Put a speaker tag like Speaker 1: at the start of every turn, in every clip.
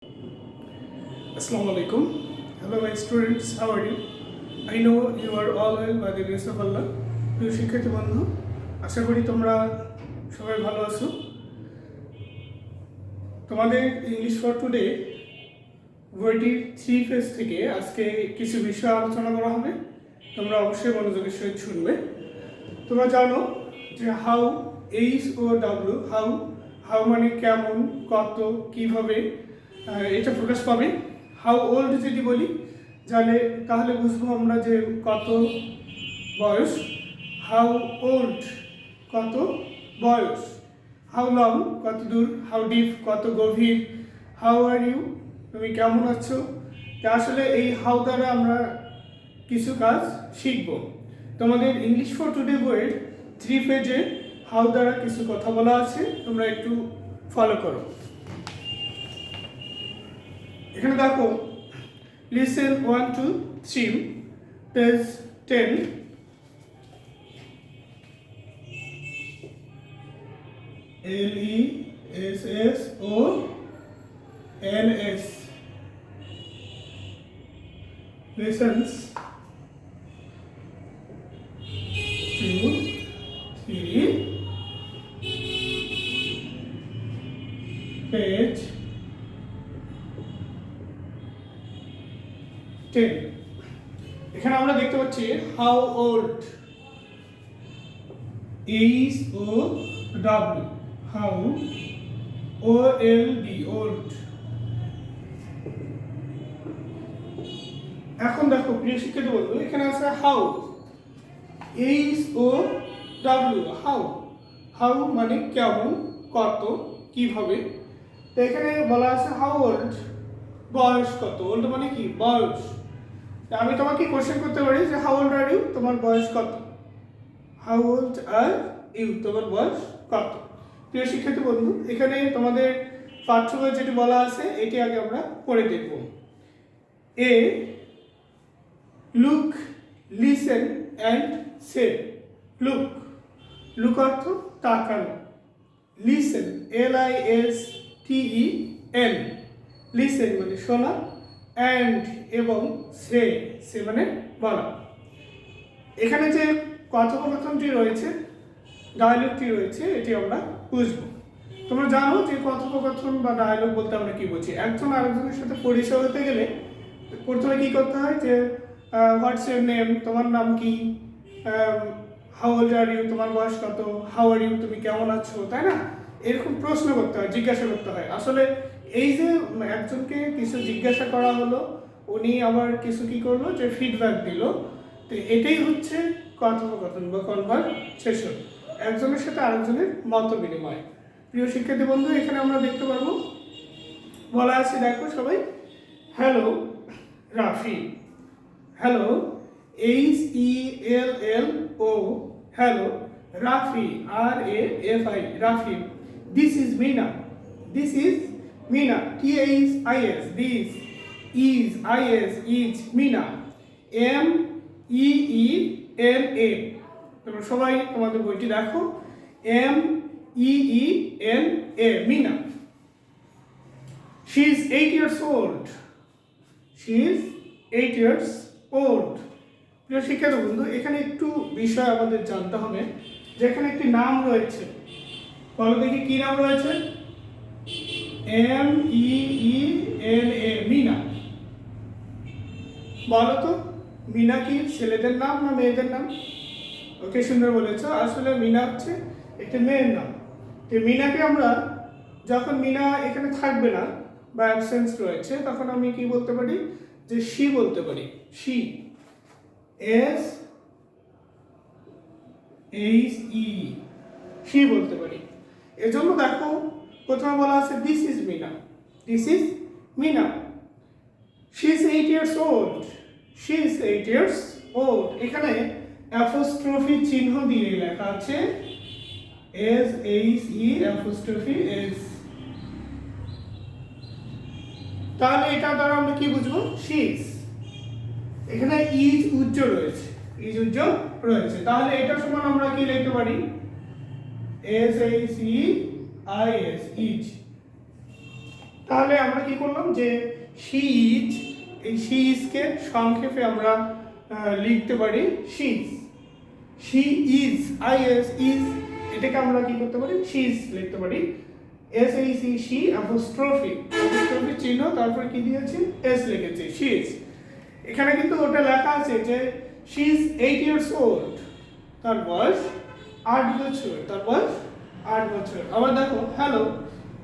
Speaker 1: Assalamu alaikum. Hello my students, how are you? I know you are all well by the grace of Allah. প্রিয় শিক্ষার্থী বন্ধু, আশা করি তোমরা সবাই ভালো আছো। তোমাদের ইংলিশ ফর টুডে বইটির 3 পেজ থেকে আজকে কিছু বিষয় আলোচনা করা হবে। তোমরা অবশ্যই মনোযোগের সহিত শুনবে। তোমরা জানো যে how, H O W, how মানে কেমন, কত, কিভাবে, এটা প্রকাশ পাবে। হাউ ওল্ড যদি বলি তাহলে বুঝবো আমরা যে কত বয়স। হাউ ওল্ড কত বয়স। হাউ লং কত দূর। হাউ ডিপ কত গভীর। হাউ আর ইউ তুমি কেমন আছো। আসলে এই হাউ দ্বারা আমরা কিছু কাজ শিখব। তোমাদের ইংলিশ ফর টুডে বইয়ের 3 পেজে হাউ দ্বারা কিছু কথা বলা আছে, তোমরা একটু ফলো করো। এখানে দেখো, listen 1 to 3, page 10। LESSONS lessons 2, 3, page 10। এখানে আমরা দেখতে পাচ্ছি how old, H O W, how, O L D, old. এখন দেখো প্রিয় শিক্ষার্থী বন্ধু, এখানে আছে how, H O W, how মানে কেমন, কত, কিভাবে। তো এখানে বলা আছে হাউ ওল্ড, বয়স কত। ওল্ড মানে কি, বয়স। আমি তোমাকে কোশ্চেন করতে পারি যে হাউ ওল্ড আর ইউ, তোমার বয়স কত। হাউ ওল্ড আর ইউ, তোমার বয়স কত। প্রিয় শিক্ষার্থী বন্ধু, এখানে তোমাদের পাঠ্য বই যেটি বলা আছে এটি আগে আমরা পড়ে দেখব। A, look, listen and say. Look অর্থ তাকানো। লিসেন, LISTEN, লিসেন মানে শোনা, অ্যান্ড এবং সে মানে বলা। এখানে যে কথোপকথনটি রয়েছে, ডায়ালগটি রয়েছে, এটি আমরা বুঝবো। তোমরা জানো যে কথোপকথন বা ডায়ালগ বলতে আমরা কি বুঝি। একজন আরেকজনের সাথে পরিচয় হতে গেলে প্রথমে কি করতে হয় যে হোয়াটস ইউর নেম, তোমার নাম কি। হাউ ওল্ড আর ইউ, তোমার বয়স কত। হাউ আর ইউ, তুমি কেমন আছো, তাই না? এরকম প্রশ্ন করতে হয়, জিজ্ঞাসা করতে হয়। আসলে এই যে একজনকে কিছু জিজ্ঞাসা করা হলো, উনি আবার কিছু কি করলো যে ফিডব্যাক দিল, তো এটাই হচ্ছে কথোপকথন বা কনভারসেশন, একজনের সাথে আরেকজনের মত বিনিময়। প্রিয় শিক্ষার্থী বন্ধু, এখানে আমরা দেখতে পারবো বলা আছে, দেখো সবাই, hello Rafi. Hello, HELLO, hello Rafi, RAFI, Rafi. This is Meena, THIS, this is Meena, MEENA। তোমরা সবাই তোমাদের বইটি দেখো, MEENA, Mina. She is 8 years old. প্রিয় শিক্ষার্থী বন্ধু, এখানে একটু বিষয় আমাদের জানতে হবে যে এখানে একটি নাম রয়েছে। বলো দেখি কি নাম রয়েছে। MEENA, মিনা। বলো তো, মিনা কি ছেলেদের নাম না মেয়েদের নাম? ওকে, সুন্দর বলেছ। আসলে মিনা হচ্ছে একটি মেয়ের নাম। তো মিনাকে আমরা, যখন মিনা এখানে থাকবে না বা অ্যাবসেন্স রয়েছে, তখন আমি কি বলতে পারি যে শি বলতে পারি। শি, SHE, শি বলতে পারি। এজন্য দেখো প্রথমে বলা আছে this is Meena. She is 8 years old। এখানে অ্যাপোস্ট্রফি চিহ্ন দিয়ে লেখা আছে SHE'. তাহলে এটা দ্বারা আমরা কি বুঝবো, শি ইজ। এখানে ইজ উজ্জ্বল রয়েছে, তাহলে এটা সমান আমরা কি লিখতে পারি, SHEIS, ইজ। তাহলে আমরা কি করলাম যে শি ইজ, এই শি ইজকে সংক্ষেপে আমরা লিখতে পারি she's. She is, I S is, এটাকে আমরা কি করতে পারি শিজ লিখতে পারি। এস এই সি, শি অ্যাপোস্ট্রফি, অ্যাপোস্ট্রফি চিহ্ন তারপর কি দিয়েছি এস লিখেছি শিজ। এখানে কিন্তু ওটা লেখা আছে যে শি ইজ 8 years old, তার বয়স 8 বছর, তার বয়স 8 বছর। আবার দেখো হ্যালো,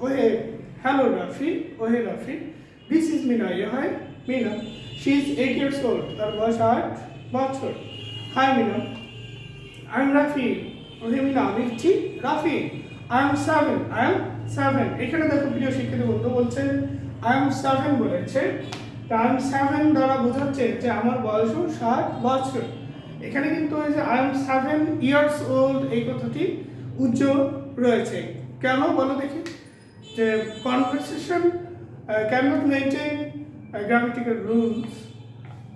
Speaker 1: ওহে হ্যালো রাফি, ওহে রাফি, দিস ইজ মিনা, ইয়ে হয় Meena, she is 8 years old, তার বয়স 8 বছর। Hi Meena, I am Rafi, ওহে মিনা, আমি হচ্ছি Rafi, I am 7, I am 7। এখানে দেখো প্রিয় শিক্ষিত বন্ধু বলছে আই এম 7 বলেছে, আই এম 7 দ্বারা বোঝাচ্ছে যে আমার বয়সও 7 বছর। এখানে কিন্তু এই যে আই এম 7 years old এই কথাটি উজ্জ্বল রয়েছে। কেন বলো দেখি? যে conversation can't maintain grammatical rules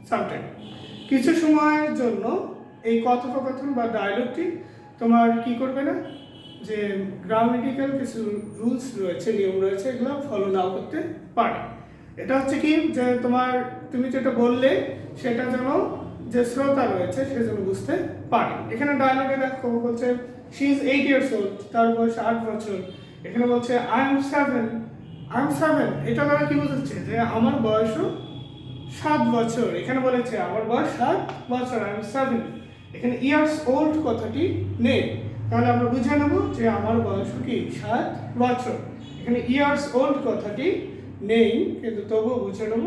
Speaker 1: sometime, কিছু সময়ের জন্য এই কথোপকথন বা ডায়লগটি তোমার কি করবে না, যে গ্রামাটিক্যাল কিছু রুলস রয়েছে, নিয়ম রয়েছে, এগুলো ফলো নাও করতে পারে। এটা হচ্ছে কি যে তোমার তুমি যেটা বললে সেটা যেন যে শ্রোতা রয়েছে সে যেন বুঝতে পারে। এখানে ডায়লগে দেখো বলছে শি ইজ 8 years old, তার বয়স 8 বছর। এখানে বলছে আই এম 7, আই এম 7, এটা দ্বারা কি বোঝাচ্ছে যে আমার বয়সও 7 বছর। এখানে বলেছে আমার বয়স 7 বছর, আই এম 7। এখানে ইয়ার্স ওল্ড কথাটি নেই, তাহলে আমরা বুঝে নেব যে আমার বয়স কি 7 বছর। এখানে ইয়ার্স ওল্ড কথাটি নেই, কিন্তু তবুও বুঝে নেব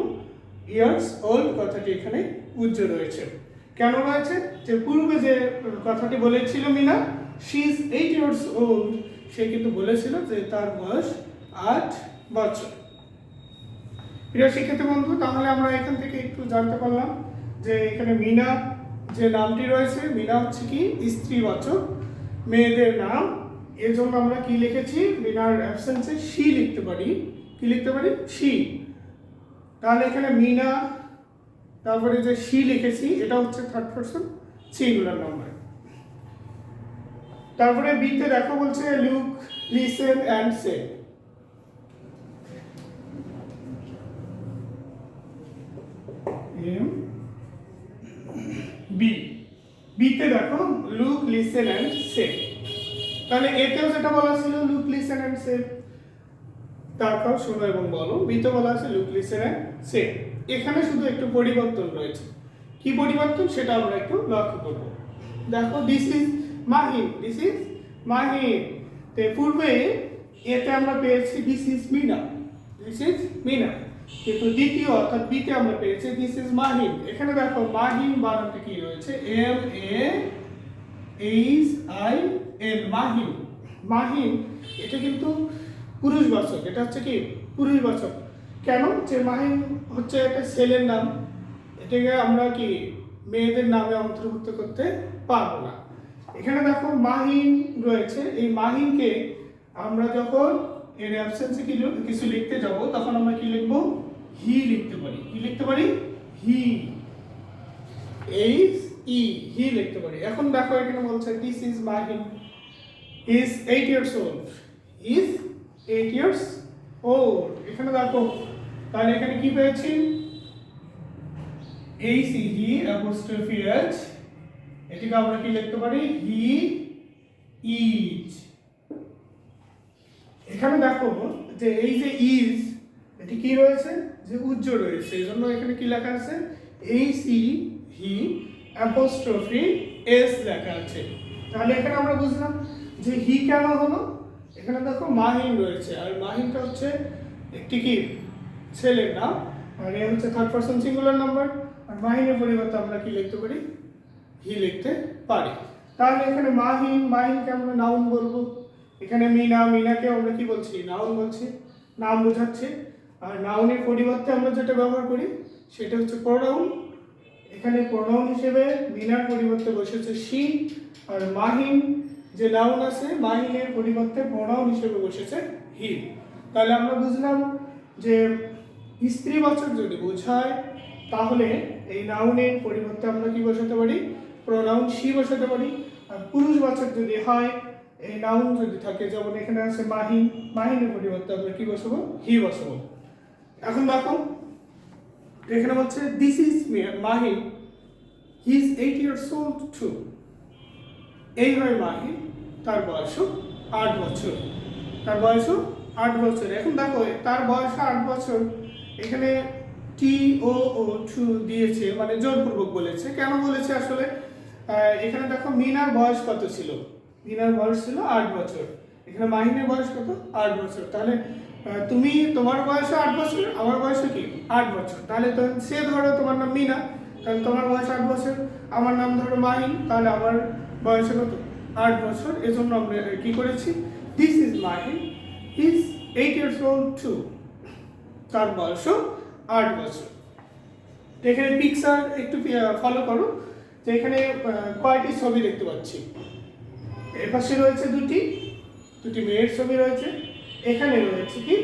Speaker 1: ইয়ার্স ওল্ড কথাটি এখানে উজ্জ্বল রয়েছে। কেন রয়েছে? যে পূর্বে যে কথাটি বলেছিল Meena, she is 8 years old, সে কিন্তু বলেছিল যে তার বয়স 8 বছর। প্রিয় শিক্ষিত বন্ধু, তাহলে আমরা এখান থেকে একটু জানতে পারলাম যে এখানে মিনা যে নামটি রয়েছে, মিনা হচ্ছে কি স্ত্রীবাচক মেয়েদের নাম। এর জন্য আমরা কি লিখেছি, মিনার অ্যাবসেন্সে শি লিখতে পারি। কি লিখতে পারি? শি। তাহলে এখানে মিনা, তারপরে যে শি লিখেছি এটা হচ্ছে থার্ড পারসন সিঙ্গুলার নাম্বার। তারপরে বিতে দেখো বলছে লুক, লিসেন অ্যান্ড সে। বিতে দেখো লুক, লিসেন অ্যান্ড সে। তাহলে এতেও যেটা বলা ছিল লুক, লিসেন অ্যান্ড সে, তারপর শোনো এবং বলো। বিতে বলা আছে লুক, লিসেন অ্যান্ড সে। এখানে শুধু একটু পরিবর্তন রয়েছে। কি পরিবর্তন সেটা আমরা একটু লক্ষ্য করব। দেখো this is Mahin, this is Mahin. তো পূর্বে এতে আমরা পেয়েছি this is Meena, this is Meena, কিন্তু দ্বিতীয় অর্থাৎ বিতে আমরা পেয়েছি দিস ইজ মাহিন। এখানে দেখো মাহিন বানানটা কি রয়েছে, M A H I N, Mahin. Mahin এটা কিন্তু পুরুষবাচক, এটা হচ্ছে কি পুরুষবাচক। কেন? যে মাহিন হচ্ছে একটা ছেলের নাম, এটাকে আমরা কি মেয়েদের নামে অন্তর্ভুক্ত করতে পারবো না। এখানে দেখো মাহিন রয়েছে, এই মাহিনকে আমরা যখন এর অ্যাবসেন্সে কিছু লিখতে যাব তখন আমরা কি লিখবো, হি লিখতে পারি। কি লিখতে পারি? হি, এইচ ই, হি লিখতে পারি। এখন দেখো এখানে বলছে this is Mahin is 8 years old, is 8 years old। এখানে দেখো তাহলে এখানে কি পেয়েছি, এইচ ই, হি অ্যাপোস্ট্রফি এইচ, এটাকে আমরা কি লিখতে পারি, হি ইজ। এখানে দেখো যে এই যে ইজ, এটি কি রয়েছে, যে উজ্জ্বল রয়েছে, এই জন্য এখানে কি লেখা আছে, এইচ ই, হি অ্যাপোস্ট্রফি এস লেখা আছে। তাহলে এখানে আমরা বুঝলাম যে হি কেন হলো। এখানে দেখো মাহিন রয়েছে, আর মাহিনটা হচ্ছে একটি কি ছেলের নাম, আর এ হচ্ছে থার্ড পারসন সিঙ্গুলার নাম্বার, আর মাহিনের পরিবর্তে আমরা কি লিখতে পারি, হি লিখতে পারি। তাহলে এখানে মাহিন, মাহিনকে আমরা নাউন বলবো। এখানে মিনা, মিনাকে আমরা কি বলছি, নাউন বলছি, নাম বোঝাচ্ছে। আর নাউনের পরিবর্তে আমরা যেটা ব্যবহার করি সেটা হচ্ছে প্রোনাউন। এখানে প্রোনাউন হিসেবে মিনার পরিবর্তে বসেছে শি, আর মাহিন যে নাউন আছে মাহিনের পরিবর্তে প্রোনাউন হিসেবে বসেছে হি। তাহলে আমরা বুঝলাম যে স্ত্রীবাচক যদি বোঝায় তাহলে এই নাউনের পরিবর্তে আমরা কি বসাতে পারি, প্রোনাউন শি বসাতে পারি। আর পুরুষবাচক যদি হয়, এই নাউন যদি থাকে, যেমন এখানে আছে মাহিন, মাহিনের পরিবর্তে আমরা কি বসাবো, হি বসাবো। এখন দেখো এখানে বলছে this is Mahin, he is 8 years old too। এই হয় মাহিন, তার বয়সও 8 বছর, তার বয়সও 8 বছর। এখন দেখো তার বয়স 8 বছর, এখানে টি ও ও টু দিয়েছে, মানে জোরপূর্বক বলেছে। কেন বলেছে আসলে? এখানে দেখো মিনার বয়স কত ছিল? মিনার বয়স ছিল 8 বছর, এখানে মাহিনের বয়স কত? 8 বছর। তাহলে তুমি, তোমার বয়সও 8 বছর, আমার বয়সও কি 8 বছর। তাহলে তো সে ধরো তোমার নাম মিনা, তাহলে তোমার বয়স 8 বছর, আমার নাম ধরো মাহিন, তাহলে আমার বয়স কত? 8 বছর। এজন্য আমরা কি করেছি? This is Mahin, he is 8 years old too। তার বয়সও 8 বছর। এখানে পিকচার একটু ফলো করো, যে এখানে কয়টি ছবি দেখতে পাচ্ছি। এর পাশে রয়েছে দুটি মেয়ের ছবি রয়েছে, এখানে রয়েছে কি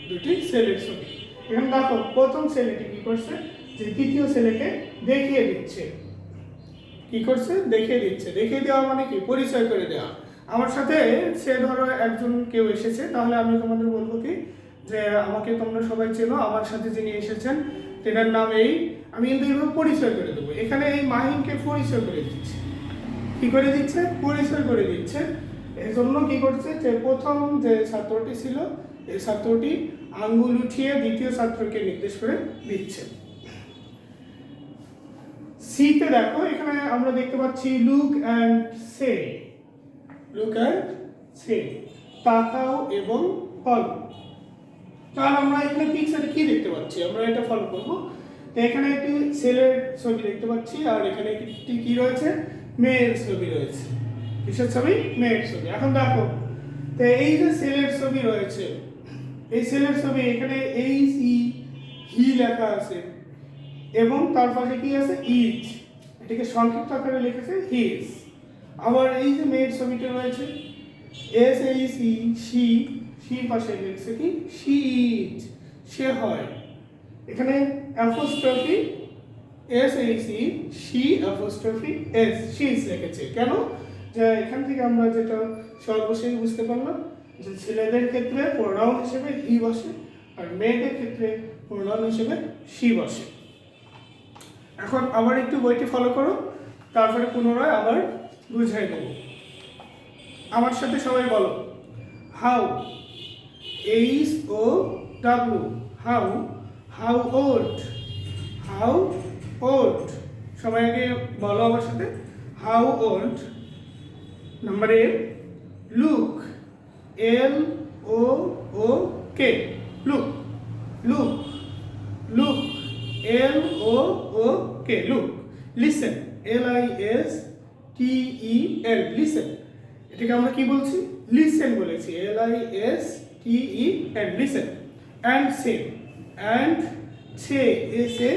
Speaker 1: দুটি ছেলের ছবি। এখানে দেখো প্রথম ছেলেটি কি করছে, যে দ্বিতীয় ছেলেকে দেখিয়ে দিচ্ছে। কি করছে? দেখিয়ে দিচ্ছে। দেখিয়ে দেওয়া মানে কি? পরিচয় করে দেওয়া। আমার সাথে সে ধরো একজন কেউ এসেছে, তাহলে আমি তোমাদের বলবো কি, যে আমাকে তোমরা সবাই চেনো, আমার সাথে যিনি এসেছেন তেনার নাম এই, আমি কিন্তু এইভাবে পরিচয় করে দেবো। এখানে এই মাহিনকে পরিচয় করে দিচ্ছে। কি করে দিচ্ছে? পরিচয় করে দিচ্ছে। এই জন্য কি করছে, যে প্রথম যে ছাত্রটি ছিল, এই ছাত্রটি আঙ্গুল উঠিয়ে দ্বিতীয় ছাত্রকে নির্দেশ করে দিচ্ছে। সিতে দেখো এখানে আমরা দেখতে পাচ্ছি look and say. Look and say, তাকাও এবং ফলো। তাহলে আমরা এখানে পিকচারে কি দেখতে পাচ্ছি, আমরা এটা ফলো করবো। তো এখানে একটি ছেলের ছবি দেখতে পাচ্ছি, আর এখানে একটি কি রয়েছে? মেয়ের ছবি রয়েছে। কিসের ছবি? মেয়ের ছবি। এখন দেখো, তো এই যে ছেলের ছবি রয়েছে, এই ছেলের ছবি এখানে এইচ ই হি লেখা আছে, এবং তার পাশে কি আছে? ইজ। এটাকে সংক্ষিপ্ত আকারে লিখেছে হিজ। আবার এই যে মেয়ের ছবিটা রয়েছে, S H E she, she পাশে লিখছে কি? শি ইজ, সে হয়। এখানে apostrophe S H E, she apostrophe S, she's লিখেছে। কেন? যে এখান থেকে আমরা যেটা সর্বশেষ বুঝতে পারলাম, যে ছেলেদের ক্ষেত্রে প্রোনাউন হিসেবে হি বসে, আর মেয়েদের ক্ষেত্রে প্রোনাউন হিসেবে শি বসে। এখন আবার একটু বইটি ফলো করো, তারপরে পুনরায় আবার বুঝাই দেব। আমার সাথে সবাই বলো, how, H O W, how, how old, how old. সবাই আগে বলো আমার সাথে, how old. Number A, look, L O O K, look, look, look, L O O K, look. Listen, L I S T E L, listen. এটাকে আমরা কি বলছি? Listen বলেছি, L I S T E N, listen. And say, and say, S A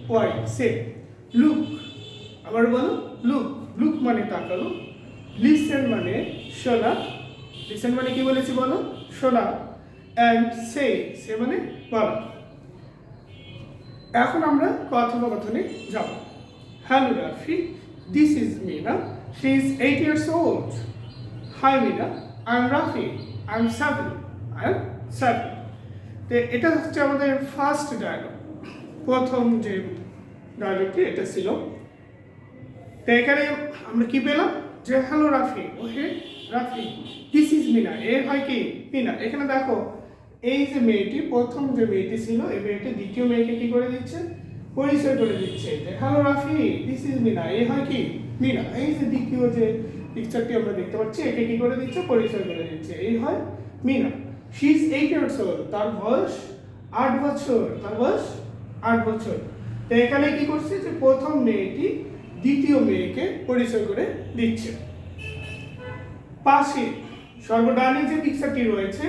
Speaker 1: Y, say. Look, আবার বলো, look. Look মানে তাকালো, listen মানে শোনা। লিসেন মানে কি বলেছি বলো? শোনা। অ্যান্ড সে, সে মানে বলা। এখন আমরা কথোপকথনে যাব। Hello Rafi, this is Meena, she is 8 years old। Hi Meena, I am Rafi, I am 7, I am 7। তো এটা হচ্ছে আমাদের ফার্স্ট ডায়লগ, প্রথম যে ডায়লগটি এটা ছিল। তো এখানে আমরা কি পেলাম, যে hello Rafi, okay Rafi, this is Meena, এ হয় কি? মিনা। এখানে দেখো এই যে মেয়েটি, প্রথম যে মেয়েটি ছিল, এই মেয়েটি দ্বিতীয় মেয়েকে কি করে দিচ্ছে? পরিচয় করে দিচ্ছে। Hello Rafi, this is Meena, এ হয় কি? মিনা। এই যে দ্বিতীয় যে পিকচারটি আমরা দেখতে পাচ্ছি, একে কি করে দিচ্ছে? পরিচয় করে দিচ্ছে, এই হয় Meena. She is 8 years old, তার বয়স 8 বছর, তার বয়স 8 বছর। তো এখানে কি করছে, যে প্রথম মেয়েটি দ্বিতীয় মেয়েকে পরিচয় করে দিচ্ছে। পাশে সর্বডানে যে পিকচারটি রয়েছে,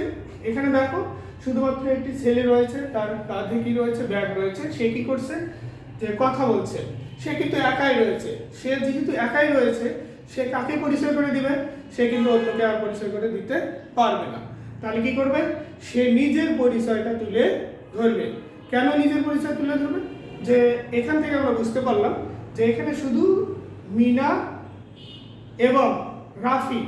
Speaker 1: এখানে দেখো শুধুমাত্র একটি ছেলে রয়েছে, তার কাঁধে কি রয়েছে? ব্যাগ রয়েছে। সে কি করছে? যে কথা বলছে। সে কিন্তু একাই রয়েছে। সে যেহেতু একাই রয়েছে, সে কাকে পরিচয় করে দিবে? সে কিন্তু অন্যকে আর পরিচয় করে দিতে পারবে না। তাহলে কি করবে? সে নিজের পরিচয়টা তুলে ধরবে। কেন নিজের পরিচয় তুলে ধরবে? যে এখান থেকে আমরা বুঝতে পারলাম যে এখানে শুধু মিনা এবং রাফি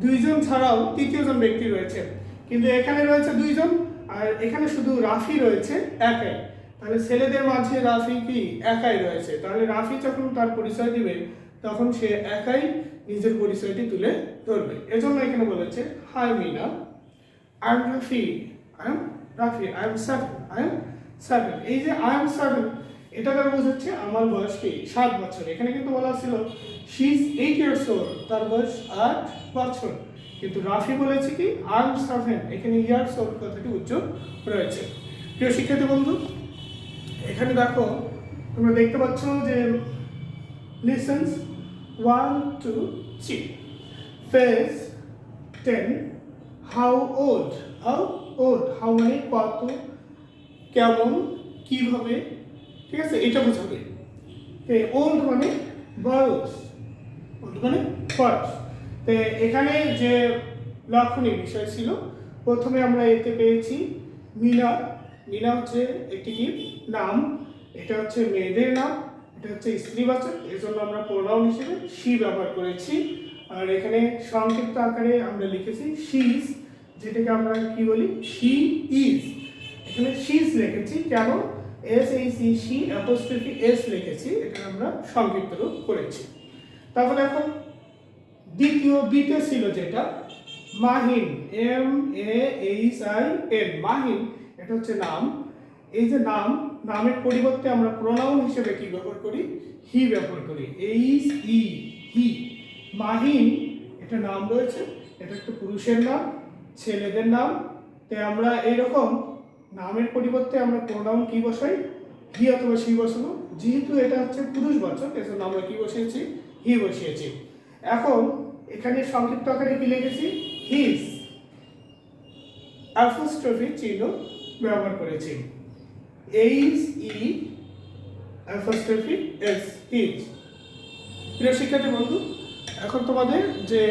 Speaker 1: দুইজন ছাড়াও তৃতীয়জন ব্যক্তি রয়েছে, কিন্তু এখানে রয়েছে দুইজন আর এখানে শুধু রাফি রয়েছে একাই। তাহলে ছেলেদের মাঝে রাফি কি একাই রয়েছে, তাহলে রাফি যখন তার পরিচয় দিবে তখন সে একাই নিজের পরিচয়টি তুলে ধরবে। এজন্য এখানে বলেছে hi Meena, I am Rafi, I am Rafi, I am seven, I am seven. এই যে আই এম সেভেন, এটা দ্বারা বোঝাচ্ছে আমার বয়স কি 7 বছর। এখানে কিন্তু বলা ছিল শি ইজ 8 ইয়ার্স ওল্ড, তার বয়স 8 বছর। কিন্তু রাফি বলেছে কি আই এম সেভেন, এখানে ইয়ার্স ওল্ড কথাটি উজ্জ্বল রয়েছে। প্রিয় শিক্ষার্থী বন্ধু, এখানে দেখো তোমরা দেখতে পাচ্ছ যে lessons 1 2 3, phase 10, how old, how old, how মানে কত, কেমন, কিভাবে, ঠিক আছে, এটা বোঝাবে। ওল্ড মানে বয়স, ওল্ড মানে বয়স। তো এখানে যে লক্ষণীয় বিষয় ছিল, প্রথমে আমরা এতে পেয়েছি মিনা। মিনা হচ্ছে একটি কি নাম, এটা হচ্ছে মেয়েদের নাম, এটা হচ্ছে স্ত্রীবাচক, এর জন্য আমরা প্রোনাউন হিসেবে শি ব্যবহার করেছি। আর এখানে সংক্ষিপ্ত আকারে আমরা লিখেছি শি ইজ, যেটাকে আমরা কি বলি শি ইজ। এখানে শি ইজ লিখেছি কেন, এস এই সি শি অ্যাপোস্ট্রফি এস লিখেছি, এটা আমরা সংক্ষিপ্ত রূপ করেছি। তারপর দেখো দ্বিতীয় বিতে ছিল যেটা Mahin, M A H I N, Mahin, এটা হচ্ছে নাম। এই যে নাম, নামের পরিবর্তে আমরা প্রোনাউন হিসেবে কি ব্যবহার করি, হি ব্যবহার করি, এইচ ই, হি। মাহিন এটা নাম রয়েছে, এটা একটা পুরুষের নাম, ছেলেদের নাম। তাই আমরা এইরকম নামের পরিবর্তে আমরা প্রোনাউন কি বসাই, হি অথবা সি বসাবো। যেহেতু এটা হচ্ছে পুরুষবাচক, এজন্য আমরা কি বসিয়েছি, হি বসিয়েছি। এখন এখানে সংক্ষিপ্ত আকারে কি লিখেছি, হিজ, অ্যাপোস্ট্রফি চিহ্ন ব্যবহার করেছি, H E apostrophe S, his. প্রিয় শিক্ষার্থী বন্ধু, এখন তোমাদের যে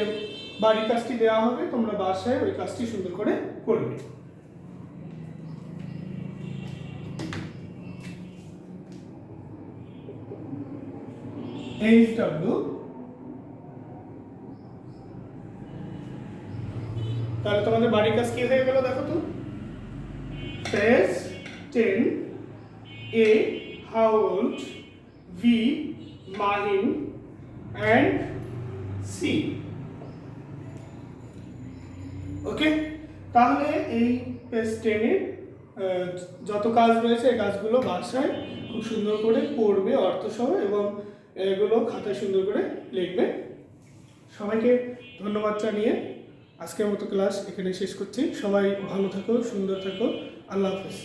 Speaker 1: বাড়ির কাজটি দেওয়া হবে, তোমরা বাসায় ওই কাজটি সুন্দর করে করবে। এইচ ডাব্লিউ, তাহলে তোমাদের বাড়ির কাজ কি হয়ে গেল দেখো তো, page 10, A how old, B Mahin, and C. Okay, তাহলে এই পেজ 10 যত কাজ রয়েছে এই কাজগুলো বাসায় খুব সুন্দর করে পড়বে অর্থসহ, এবং এগুলো খাতায় সুন্দর করে লিখবে। সবাইকে ধন্যবাদ জানিয়ে আজকের মতো ক্লাস এখানে শেষ করছি। সবাই ভালো থাকো, সুন্দর থাকো, আল্লাহ হাফেজ।